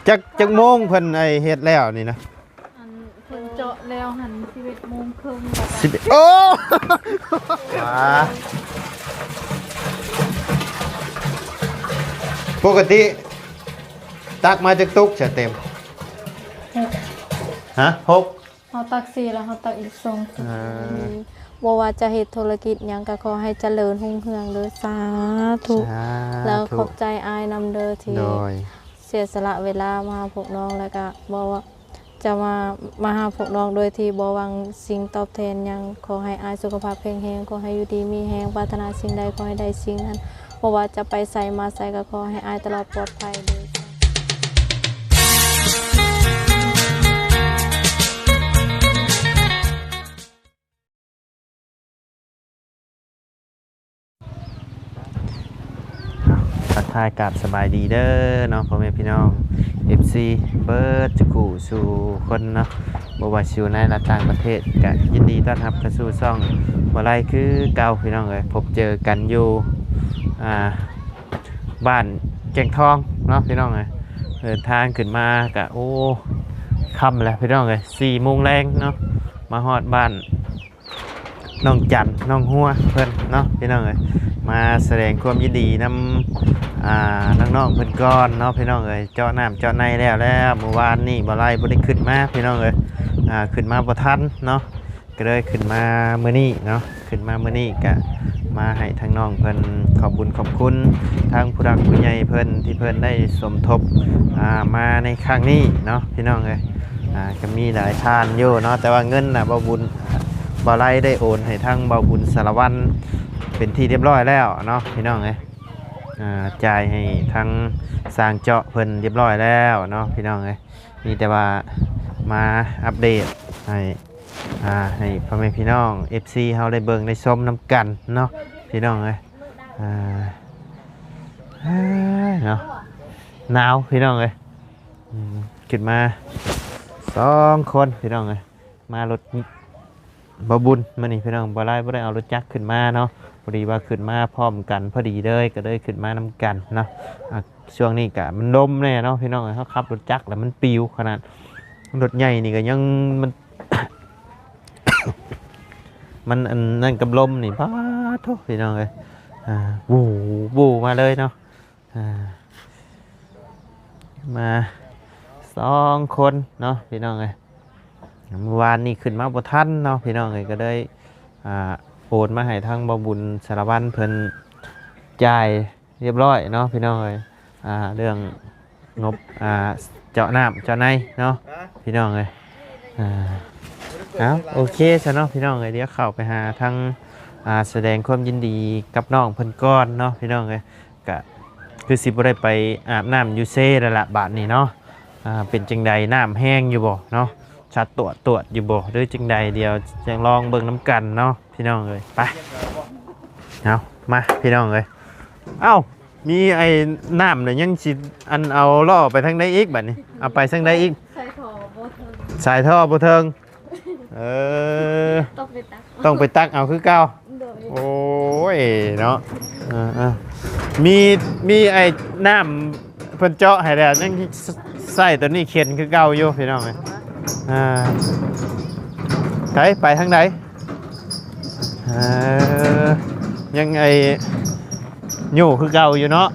จักโมงเพิ่นไอเฮ็ดแล้วนี่นะอันเพิ่นเจาะแล้วหัน11 โมงครึ่ง โอ้ปกติตักมาจากตุกจะเต็มฮะ6เฮาตัก4แล้วเฮาตักอีก2บ่ว่าจะเฮ็ดธุรกิจหยังก็ขอให้เจริญรุ่งเรืองเด้อสาธุแล้วขอบใจอายนำเด้อที่เสียสละเวลามาหาพวกน้องแล้วก็บอกว่าจะมาหาพวกน้องโดยที่บ่หวังสิ่งตอบแทนหยังขอให้อายสุขภาพแข็งแรงขอให้อยู่ดีมีแรงปรารถนาสิ่งใดขอให้ได้สิ่งนั้นบ่ว่าจะไปไสมาไสก็ขอให้อายตลอดปลอดภัยเด้อทักทายกับสบายดีเด้อเนาะพ่อแม่พี่น้อง FC เบิร์ดจุกูสู่คนเนาะบ่ว่าอยู่ในและต่างประเทศก็ยินดีต้อนรับเข้าสู่ช่องบ่ไรคือเก่าพี่น้องเอ้ยพบเจอกันอยู่บ้านแก่งทองเนาะพี่น้องเอ้ยเดินทางขึ้นมาก็โอ้ค่ำแล้วพี่น้องเอ้ย4 โมงแรงเนาะมาฮอดบ้านน้องจันน้องหัวเพิ่นเนาะพี่น้องเอ้ยมาแสดงความยินดีนำน้องๆเพิ่นก่อนเนาะพี่น้องเอ้ยเจาะน้ำเจาะในแล้วเมื่อวานนี่บ่ไรบ่ได้ขึ้นมาพี่น้องเอ้ยขึ้นมาบ่ทันเนาะก็เลยขึ้นมามื้อนี้เนาะขึ้นมามื้อนี้ก็มาให้ทางน้องเพิ่นขอบคุณทางผู้รักผู้ใหญ่เพิ่นที่เพิ่นได้สมทบมาในครั้งนี้เนาะพี่น้องเอ้ยก็มีหลายทานอยู่เนาะแต่ว่าเงินน่ะบ่บุญบ่ไรได้โอนให้ทางบ่บุญสารวัตรเป็นที่เรียบร้อยแล้วเนาะพี่น้องเอ้ยจ่ายให้ทั้งสร้างเจาะเพิ่นเรียบร้อยแล้วเนาะพี่น้องเอ้ยมีแต่ว่ามาอัปเดตให้พ่อแม่พี่น้อง FC เฮาได้เบิ่งได้ชมน้ำกันเนาะพี่น้องเอ้ยเนาะหนาวพี่น้องเอ้ยขึ้นมา2 คนพี่น้องเอ้ยมารถบ่บุญมื้อนี้พี่น้องบ่ได้เอารถจักรขึ้นมาเนาะพอดีว่าขึ้นมาพร้อมกันพอดีเลยก็เลยขึ้นมานำกันเนาะช่วงนี้ก็มันลมแน่เนาะพี่น้องเขาขับรถจักรแล้วมันปิวขนาดรถใหญ่นี่ก็ยังมัน มันนั่นกับลมนี่ป้าทุกพี่น้องเลยบูมาเลยเนาะมา2 คนเนาะพี่น้องเลยเมื่อวานนี่ขึ้นมาบ่ทันเนาะพี่น้องเลยก็ได้โอนมาให้ทางบ่บุญสารวัตรเพิ่นจ่ายเรียบร้อยเนาะพี่น้องเลยเรื่องงบเจาะน้ำเจาะในเนาะพี่น้องเลยโอเคซะเนาะพี่น้องเลยเดี๋ยวเข้าไปหาทางแสดงความยินดีกับน้องเพิ่นก่อนเนาะพี่น้องเลยก็คือสิบ่ได้ไปอาบน้ำยูเซ่แล้วล่ะบาดนี้เนาะเป็นจังใดน้ำแห้งอยู่บ่เนาะชัดตรวจอยู่บ่ด้วยจังใดเดียวจังลองเบิ่งน้ำกันเนาะพี่น้องเลยไปเอามาพี่น้องเลยเอ้ามีไอ้น้ำเนี่ยยังสิอันเอาล่อไปทางใดอีกบัดนี้เอาไปทางใดอีกใส่ท่อบ่เทิงสายท่อบ่เทิงต้องไปตักเอาคือเก่าโอ้ยเนาะมีไอ้น้ำเพิ่นเจาะให้แล้วยังใส่ตัวนี้เข็นคือเก่าอยู่พี่น้องเลยไปทางไหนยังไงอยู่คือเก่าอยู่เนาะ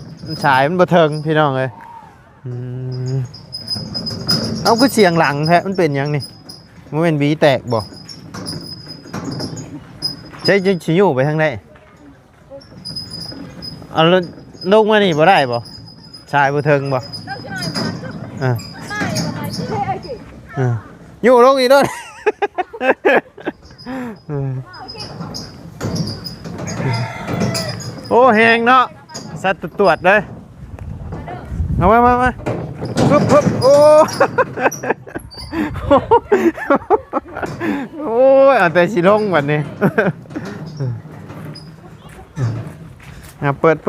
สายมันบ่เทิงพี่น้องเลยเอาคือเสียงหลังแท้มันเป็นยังนี่มันเป็นบีแตกบ่ใช่จะอยู่ไปทางไหนเอาลงมานี่บ่ได้บ่สายบ่เทิงบ่อยู่ลงอีกด้วยโอ้แหงเนาะสัตว์ตรวจเลยเอามาปุ๊บโอ้โอ้ยเอาแต่สิลงวันนี้เปิดเพ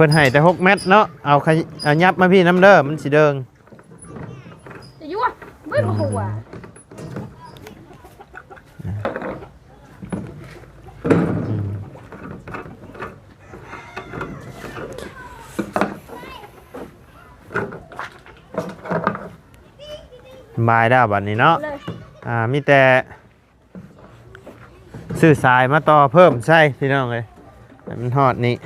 ิ่นให้แต่6 เม็ดเนาะเอายับมาพี่น้ำเด้อมันสิเดิงจะยั่วไม่มาหัว บายแล้วบัดนี้เนาะ เลย มีแต่ซื้อสายมาต่อเพิ่มใช่พี่น้องเลยให้มันฮอดนี่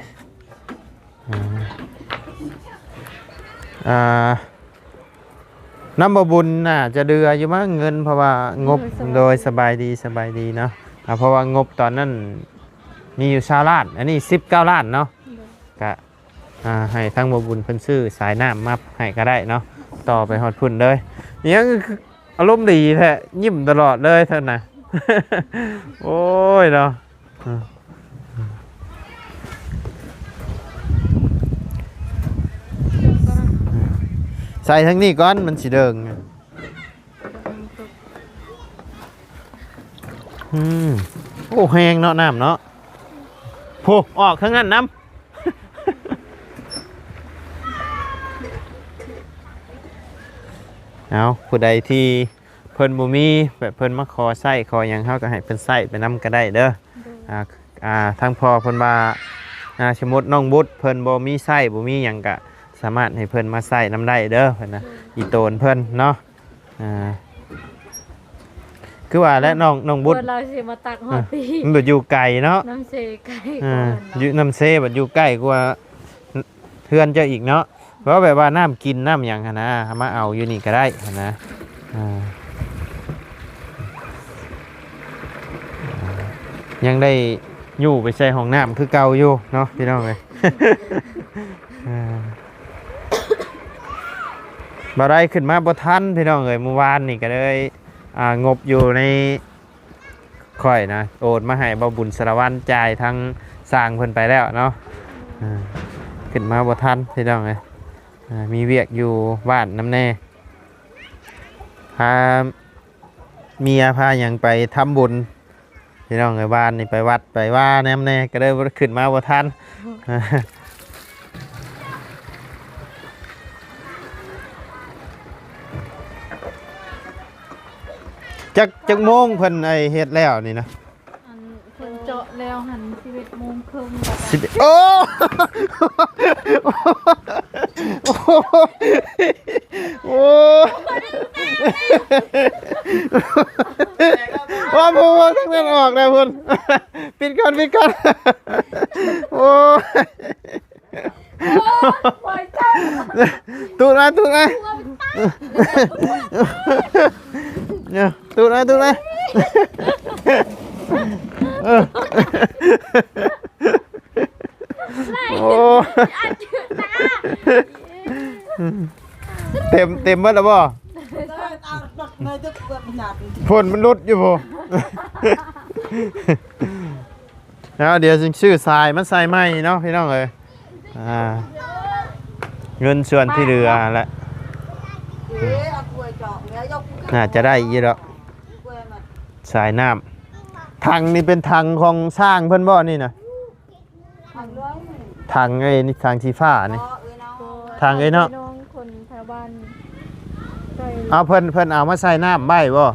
น้ำบบุญน่ะจะเดืออยู่มั้งเงินเพราะว่างบโดยสบายดีเนาะเพราะว่างบตอนนั้นมีอยู่20 ล้านอันนี้19 ล้านเนาะก็ให้ทั้งบบุญเพิ่นซื้อสายน้ำมาให้ก็ได้เนาะต่อไปฮอดพุ่นเลยยังอารมณ์ดีแท้ยิ้มตลอดเลยท่านน่ะ โอ้ยเนาะใส่ทั้งนี้ก่อนมันสิเดิงโอ้แห้งเนาะน้ำเนาะโผออกทั้งนั้นน้ำ เอาผู้ใดที่เพิ่นบ่มีแบบเพิ่นมาขอใส่ขอหยังเฮาก็ให้เพิ่นใส่ไปนำก็ได้เด้อทางพ่อเพิ่นว่าสมมุติน้องบุตรเพิ่นบ่มีใส่บ่มีหยังก็สามารถให้เพิ่นมาใส่นำได้เด้อเพิ่นนะอีโตนเพิ่นเนาะคือว่าและน้องบุตรเราสิมาตักหอดปี มันบ่อยู่ไกลเนาะน้ำเซไก่ก่อน อยู่น้ำเซบ่อยู่ใกล้กว่าเพื่อนเจ้าอีกเนาะเพราะแบบว่าน้ำกินน้ำหยังหั่นนะมาเอาอยู่นี่ก็ได้หั่นนะยังได้อยู่ไปใส่ห้องน้ำคือเก่าอยู่เนาะพี่น้องเลย บ่ได้ขึ้นมาบ่ทันพี่น้องเลยเมื่อวานนี่ก็เลยงบอยู่ในค่อยนะโอนมาให้บ่บุญสารวัตรจ่ายทั้งสร้างเพิ่นไปแล้วเนาะขึ้นมาบ่ทันพี่น้องเลยมีเวียกอยู่บ้านน้ำแน่พาเมียพาอย่างไปทำบุญพี่น้องในบ้านนี่ไปวัดไปว่าแนมแน่ก็ได้ขึ้นมาบ่ทันจักโมงเพิ่นไอเฮ็ดแล้วนี่นะเพิ่นเจาะแล้วหัน11 โมงครึ่ง โอ้โอ้ว่าพูดทั้งนั้นออกเลยพุ่นปิดก่อนโอ้ตูนะเนี่ยตูนะโอ้เต็มหมดแล้วบ่ผลมันลดอยู่บ่แล้วเดี๋ยวจึงชื่อทรายมันใส่ไหมเนาะพี่น้องเอ้ยเงินส่วนที่เหลือแหละน่าจะได้ยี่แล้วสายน้ำถังนี่เป็นถังของสร้างเพิ่นบ่นี่นะถังไอ้นี่ถังสีฟ้านี่ถังไอ้เนาะคนแถวบ้านเอาเพิ่นเอามาใส่น้ำใบบ่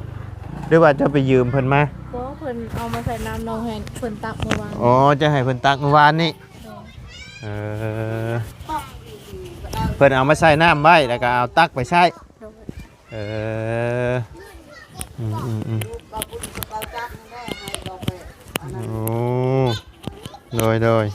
หรือว่าจะไปยืมเพิ่นมาเพราะเพิ่นเอามาใส่น้ำน้องแฮนเพิ่นตักเมื่อวานอ๋อจะให้เพิ่นตักเมื่อวานนี่เพิ่นเอามาใส่น้ำใบแล้วก็เอาตักไปใช้โอ้โดย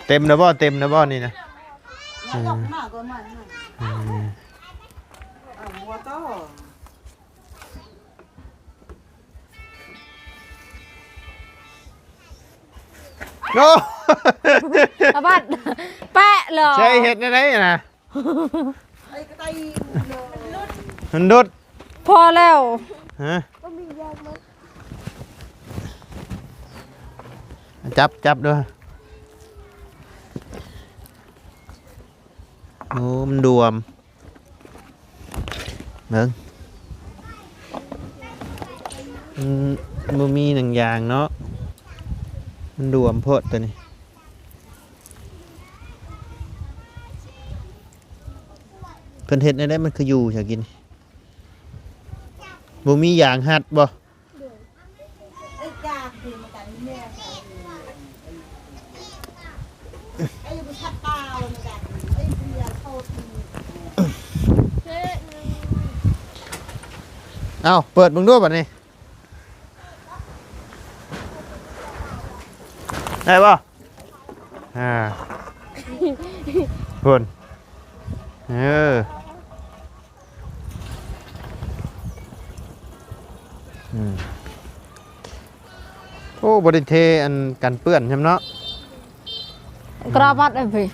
เต็มนะบ่นี่นะโอ้บัดแปะเหรอใช่เห็ดได้นะมันดุดพอแล้วฮะจับด้วยโอ้มันดวมเบิ่งมันมีหนึ่งอย่างเนาะมันดวมโพดตัวนี้เพิ่นเฮ็ดได้มันคืออยู่อยากกินบ่มีอย่างหัดบ่ เอ้าเปิดมึงด้วยบัดนี้ได้ป่ะคุณโอ้บริเทอันกันเปื้อนใช่ไหมเนาะ กระบัดเลยพี่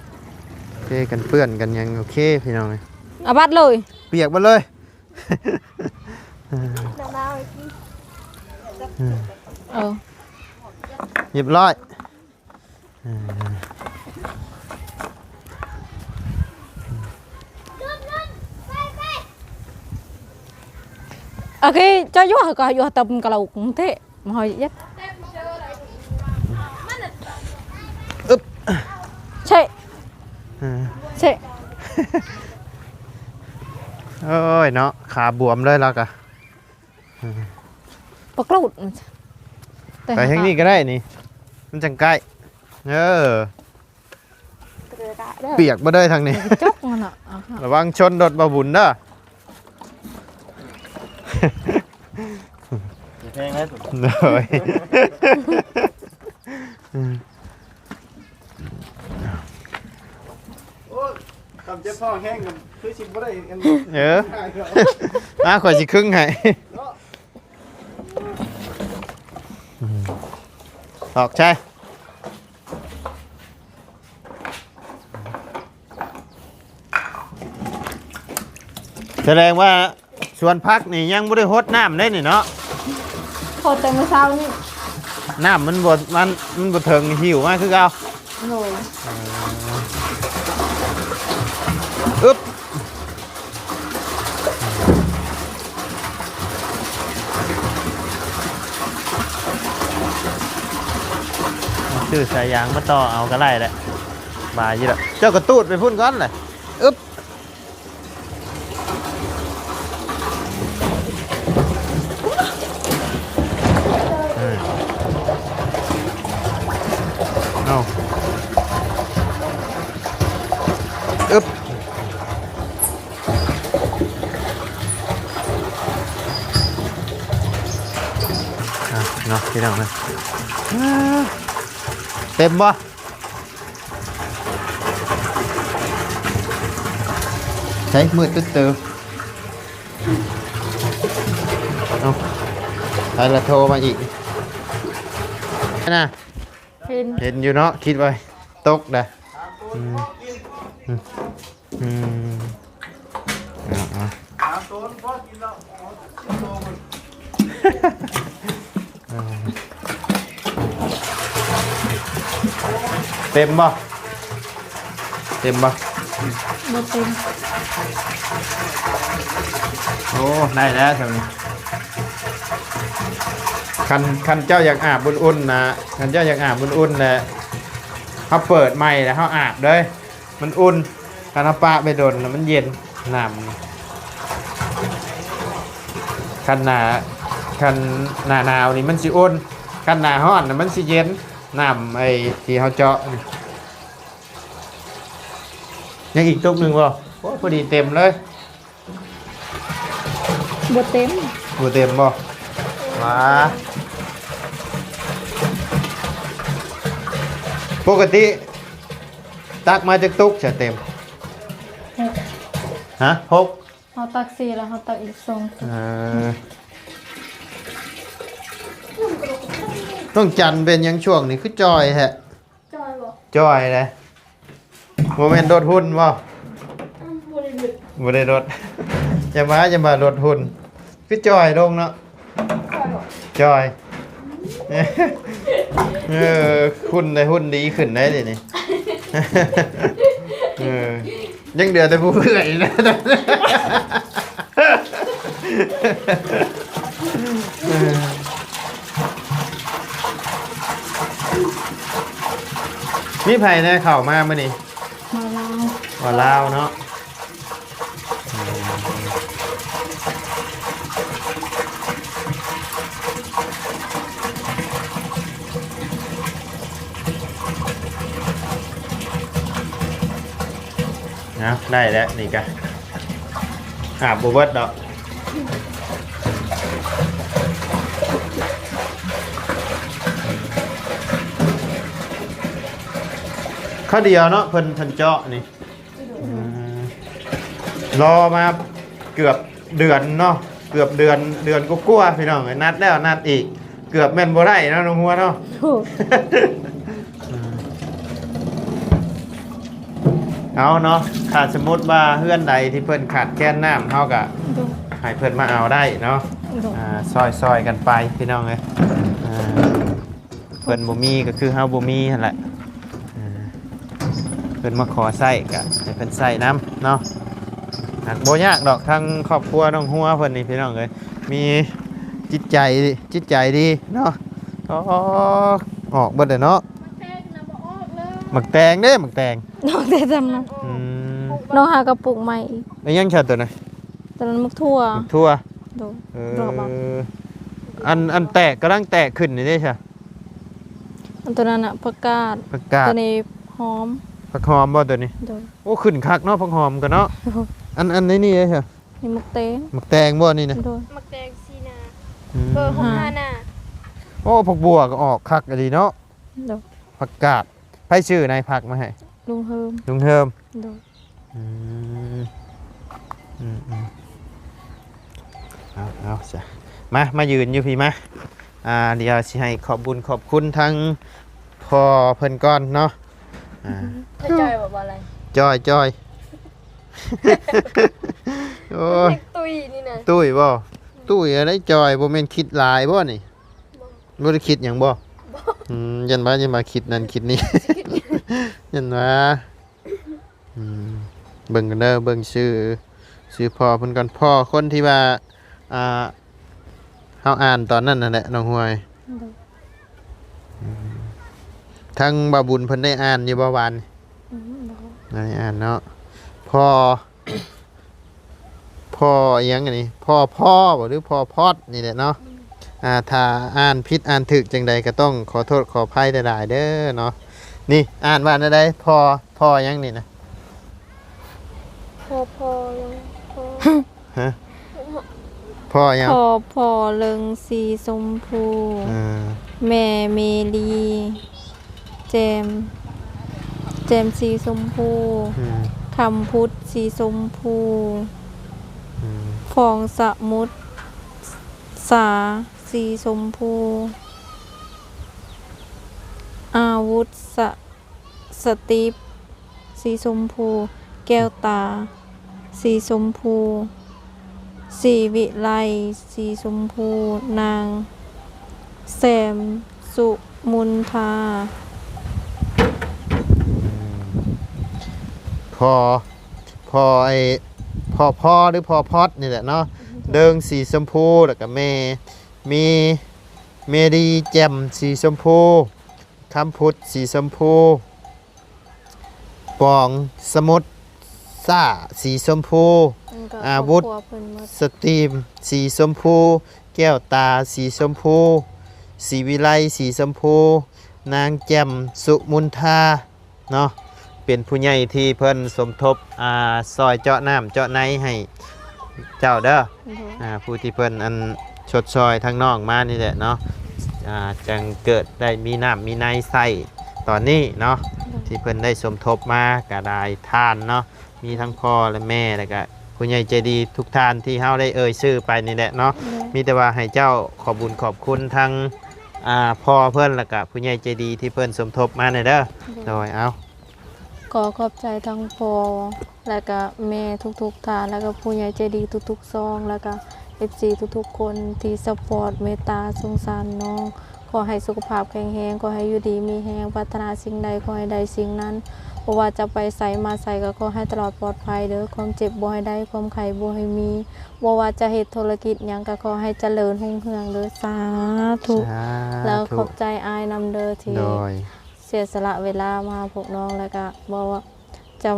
เทกันเปื้อนกันยังโอเคพี่น้องเลย อาบัดเลย เปียกหมดเลย หยิบร้อยโอเคcho vô có vô tầm cả lầu cũng thế mà hỏi nhất úp chạy chạy โอ้ยเนาะขาบวมเลยแล้วกะ ปักหลุด ไปทางนี้ก็ได้นี่มันจังใกล้เปียกมาได้ทางนี้ จกมันอ่ะ ระวังชนรถบาบุญเด้อเพลงให้สุด เลยคำเจ็บพ่อแห้งกันคือชิมบ่ได้กัน ข่อยสิครึ่งให้ออกใช่แสดงว่าสวนพักนี่ยังไม่ได้ฮดน้ำได้นี่เนาะ พอแต่เมื่อเช้านี่ น้ำมันบดเถิงหิวมากคือเก่า โห อึ๊บชื่อสายยางมาต่อเอาก็ไล่แหละบายยี่ละเจ้ากระตูดไปพุ่นก้อนเลยอึ๊บเอาอึ๊บเนาะพี่น้องนะเต็มบ่ใช้มืดตึ๊ดเติมเอาไปละโทรมาอีกนะ เห็นอยู่เนาะคิดไว้ตกเด้อเอา ถามตัวพ่อกินแล้วเต็มบ่เต็มบ่ บ่เต็ม โอ้ได้แล้วทำนี้คันเจ้าอยากอาบอุ่นๆนะคันเจ้าอยากอาบอุ่นๆนะเขาเปิดใหม่แล้วเขาอาบเลยมันอุ่นคันเขาปะไปโดนแล้วมันเย็นน้ำคันหนาหนาวนี่มันสิอุ่นคันหนาร้อนน่ะมันสิเย็นน้ำไอ้ที่เขาเจาะนี่ยังอีกตุกหนึ่งบ่โอ้พอดีเต็มเลย บ่เต็ม บ่เต็มบ่มาปกติตักมาจากตุกจะเต็มฮะหก เขาตัก4แล้วเขาตักอีก2ต้องจันเป็นยังช่วงนี้คือจอยแฮะ จอยบ่ จอยเลยโมเมนต์โดดหุ่นบ่บ่ได้โดดอย่ามาโดดหุ่นคือจอยลงเนาะจอยหุ่นได้หุ่นดีขึ้นได้ดินี่ยังเดือดแต่ผู้เอื่อยนะมีไผ่เนี่ยเข่ามาเมื่อนี้ มาลาว ว่าลาวเนาะนะได้แล้วนี่กันอาบบุบเบิดดอก ข้าวเดียวเนาะเพิ่นเจาะนี่รอมาเกือบเดือนเนาะเกือบเดือนก็กลัวพี่น้องนัดแล้วนัดอีกเกือบแม่นบ่ได้เนาะน้องหัวเนาะ ถูก เอาเนาะขาดสมมุติว่าเฮือนใดที่เพิ่นขาดแคลนน้ำเฮาก็ ดู ให้เพิ่นมาเอาได้เนาะ ดู ซอยกันไปพี่น้องเอ้ยเพิ่นบ่มีก็คือเฮาบ่มีนั่นแหละเพิ่นมาขอใช้ก็ให้เพิ่นใช้น้ำเนาะหากบ่ยากดอกทั้งครอบครัวน้องหัวเพิ่นนี่พี่น้องเอ้ยมีจิตใจดีเนาะก็ออกเบิดเลยเนาะหมักแตงเด้หมักแตง น้องได้ทำนะ อืม น้องหากระปุกใหม่อีก แล้วยังชัดตัวน่ะ ตอนนั้นมักทั่ว หมักทั่ว ดู เอ รอบบัก อันแตกกำลังแตกขึ้นนี่เด้ใช่ อันตัวนั้นอะผักกาด ผักกาด ตัวนี้หอม ผักหอมบ่ตัวนี้ ดู โอ้ขึ้นคักเนาะผักหอมกันเนาะอันนี้เด้ใช่ นี่มักเต้น หมักแตงบ่นี่นะ ดู มักแดงซีนา อืม เบอร์65น่ะ โอ้ผักบัวก็ออกคักอะดีเนาะ ดู ผักกาดไผชื่อนายผักมาให้ ลุงเฮิม ลุงเทิม ดู อืมเอาจ้ะมายืนอยู่พี่มาเดี๋ยวสิให้ขอบบุญขอบคุณทั้งพ่อเพิ่นก่อนเนาะไม่จอยบอกว่าอะไร จอย โอ้ย เด็กตุยนี่นะ ตุ้ยบ่ตุ้ยอะไรจอยบ่แม่นคิดหลายบ่นี่บ่ได้คิดหยังบ่ยันมาคิดนั่นคิดนี่ ยันว่าเบิ่งกันเด้อเบิ่งชื่อพ่อเพิ่นก่อนพ่อคนที่ว่าเฮาอ่านตอนนั้นนั่นแหละน้องห้วย ดู ทั้งบาบุญเพิ่นได้อ่านอยู่บ่วาน ดู ได้อ่านเนาะพ่ออิหยังอันนี้พ่อบ่หรือพ่อพอดนี่แหละเนาะถ้าอ่านผิดอ่านถูกจังใดก็ต้องขอโทษขออภัยหลายๆเด้อเนาะนี่อ่านว่าอันใดพ่ออิหยังนี่นะ พอยังพอ ฮะพ่ออิหยัง พอเลิงสีชมพู อ่า แม่เมลีเจมสีชมพู อืม คำพุทธสีชมพู อืม ฟองสมุทรสาสีชมพู อาวุธสตีฟสีชมพู แก้วตา สีชมพู สีวิไลสีชมพู นางแซมสุมุนทา พ่อไอ้พ่อหรือพ่อพอดนี่แหละเนาะเดิงสีชมพูแล้วก็มีเมดีแจ่มสีชมพูคำพุทธสีชมพูปองสมุทรซ่าสีชมพู อาวุธ สตรีมสีชมพู แก้วตาสีชมพู สีวิไลสีชมพู นางแจ่มสุมุนทาเนาะเป็นผู้ใหญ่ที่เพิ่นสมทบซอยเจาะน้ำเจาะในให้เจ้าเด้อผู้ที่เพิ่นอันชดซอยทางน้องมานี่แหละเนาะจังเกิดได้มีน้ำมีในใส่ตอนนี้เนาะที่เพิ่นได้สมทบมาก็ได้ทานเนาะมีทั้งพ่อและแม่แล้วก็ผู้ใหญ่ใจดีทุกท่านที่เฮาได้เอ่ยชื่อไปนี่แหละเนาะมีแต่ว่าให้เจ้าขอบุญขอบคุณทั้งพ่อเพิ่นแล้วก็ผู้ใหญ่ใจดีที่เพิ่นสมทบมาเด้อโดยเอา ขอขอบใจทั้งพ่อแล้วก็แม่ทุกๆท่านแล้วก็ผู้ใหญ่ใจดีทุกๆซองแล้วก็ FC ทุกๆคนที่ซัพพอร์ตเมตตาสงสารน้องขอให้สุขภาพแข็งแรงขอให้อยู่ดีมีแรงปรารถนาสิ่งใดขอให้ได้สิ่งนั้นบ่ว่าจะไปไสมาไสก็ขอให้ตลอดปลอดภัยเด้อความเจ็บบ่ให้ได้ความไข้บ่ให้มีบ่ว่าจะเฮ็ดธุรกิจหยังก็ขอให้เจริญรุ่งเรืองเด้อสาธุแล้วขอบใจอายนำเด้อที่ โดย เสียสละเวลามาหาพวกน้องแล้วก็บอกว่าจะ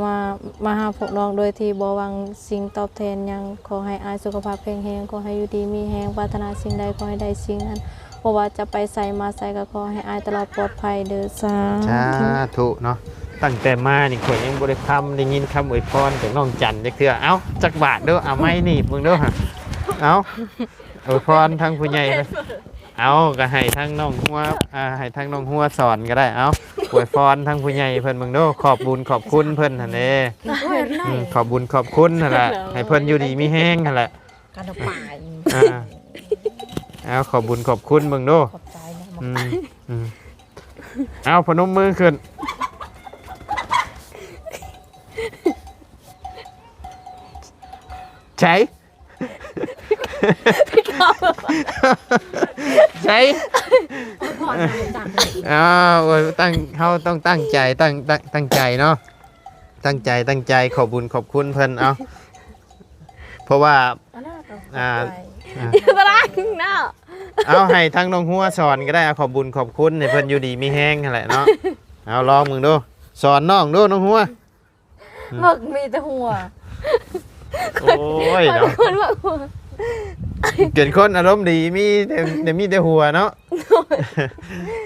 มาหาพวกน้องโดยที่บ่หวังสิ่งตอบแทนหยังขอให้อายสุขภาพแข็งแรงขอให้อยู่ดีมีแรงปรารถนาสิ่งใดขอให้ได้สิ่งนั้นบ่ว่าจะไปไสมาไสก็ขอให้อายตลอดปลอดภัยเด้อสา สา ธุ ธุเนาะตั้งแต่มานี่ข่อยยังบ่ได้คำได้ยินคำอวยพรจากน้องจันจักเทื่อเอ้าจักบาทเด้อเอาไม้หนีบมึงเด้อฮะเอ้า อวยพรทั้งผู้ใหญ่เพิ่นเอาก็ให้ทั้งน้องหัวให้ทั้งน้องหัวสอนก็ได้เอาอวยพรทั้งผู้ใหญ่เพิ่นเบิ่งเด้อขอบบุญขอบคุณเพิ่นหั่นเด้ขอบบุญขอบคุณนั่นแหละให้เพิ่นอยู่ดีมีแฮงนั่นแหละ กันเอาไป เอาขอบบุญขอบคุณเบิ่งเด้อ ขอบใจนะ เอาพนมมือขึ้นใช่ใช่ตั้งเขาต้องตั้งใจตั้งใจเนาะตั้งใจขอบบุญขอบคุณเพิ่นเอาเพราะว่าตารางเนาะ เอาให้ทั้งน้องหัวสอนก็ได้เอาขอบบุญขอบคุณให้เพิ่นอยู่ดีมีแห้งนั่นแหละเนาะเอาลองมึงดูสอนน้องดูน้องหัว หมึกมีแต่หัว โอ้ยเนาะ คนหมึกหัว เกิดคนอารมณ์ดีมีแต่มีแต่หัวเนาะ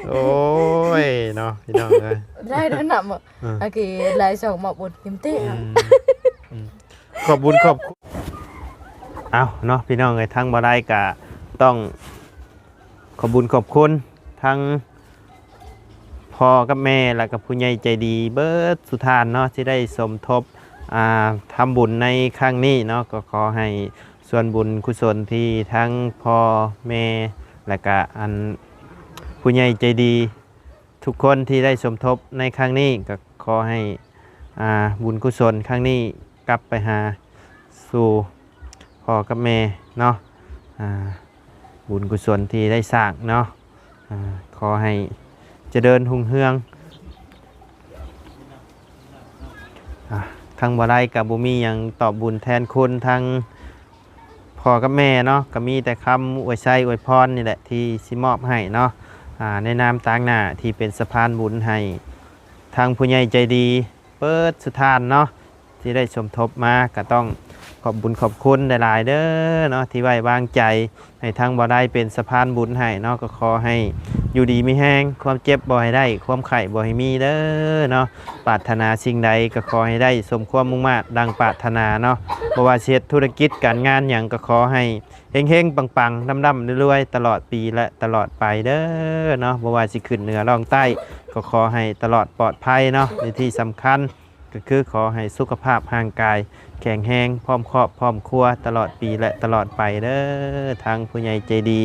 โอ้ยเนาะพี่น้องเลย ได้ด้วยนำอ่ะโอเคลายส่งมาบนกิมเต้ ขอบบุญขอบคุณเอาเนาะพี่น้องเลยทั้งบ่ได้กะต้องขอบบุญขอบคุณทั้งพ่อกับแม่แล้วกับผู้ใหญ่ใจดีเบิร์ดสุธานเนาะที่ได้สมทบทำบุญในครั้งนี้เนาะก็ขอให้ส่วนบุญกุศลที่ทั้งพ่อแม่และก็ผู้ใหญ่ใจดีทุกคนที่ได้สมทบในครั้งนี้ก็ขอให้บุญกุศลครั้งนี้กลับไปหาสู่พ่อกับแม่เนาะบุญกุศลที่ได้สร้างเนาะขอให้เจริญหุ่งเฮืองทางบ่ได้กับบุมียังตอบบุญแทนคุณทางพ่อกับแม่เนาะก็มีแต่คำอวยชัยอวยพรนี่แหละที่สิมอบให้เนาะในนามต่างหน้าที่เป็นสะพานบุญให้ทางผู้ใหญ่ใจดีเปิดสุธานเนาะที่ได้สมทบมาก็ต้องขอบบุญขอบคุณหลายๆเด้อเนาะที่ไว้วางใจให้ทางบ่ได้เป็นสะพานบุญให้เนาะก็ขอให้อยู่ดีมีแห้งความเจ็บบ่ให้ได้ความไข้บ่ให้มีเด้อเนาะปรารถนาสิ่งใดก็ขอให้ได้สมความมุ่งมา่ดังปรารถนาเนาะบ่ว่าเฮ็ดธุรกิจการงานหยังก็ขอให้เฮงๆปังๆร่ำๆรวยๆตลอดปีและตลอดไปเด้อเนาะบ่ว่าสิขึ้นเหนือล่องใต้ก็ขอให้ตลอดปลอดภัยเนาะในที่สำคัญก็คือขอให้สุขภาพร่างกายแข็งแรงพร้อมครอบพร้อมครัวตลอดปีและตลอดไปเด้อทางผู้ใหญ่ใจดี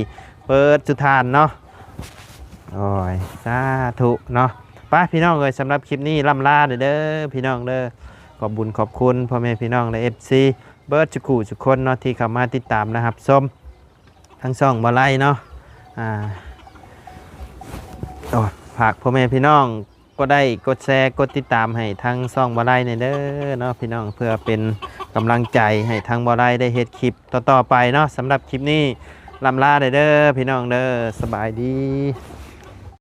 เปิดสุธานเนาะโอ้ยสาธุเนาะป้าพี่น้องเลยสำหรับคลิปนี้ล่ำลาเด้อพี่น้องเด้อขอบบุญขอบคุณพ่อแม่พี่น้องและ FC เบิร์ดจุกูจุกคนเนาะที่เข้ามาติดตามนะครับส้มทั้งสองบ่ไล่เนาะฝากพ่อแม่พี่น้องก็ได้กดแชร์กดติดตามให้ทั้งซ่องบ่ไล่ในเด้อเนาะพี่น้องเพื่อเป็นกำลังใจให้ทั้งบ่ไล่ได้เฮ็ดคลิปต่อๆไปเนาะสำหรับคลิปนี้ลำลาเด้อพี่น้องเด้อสบายดี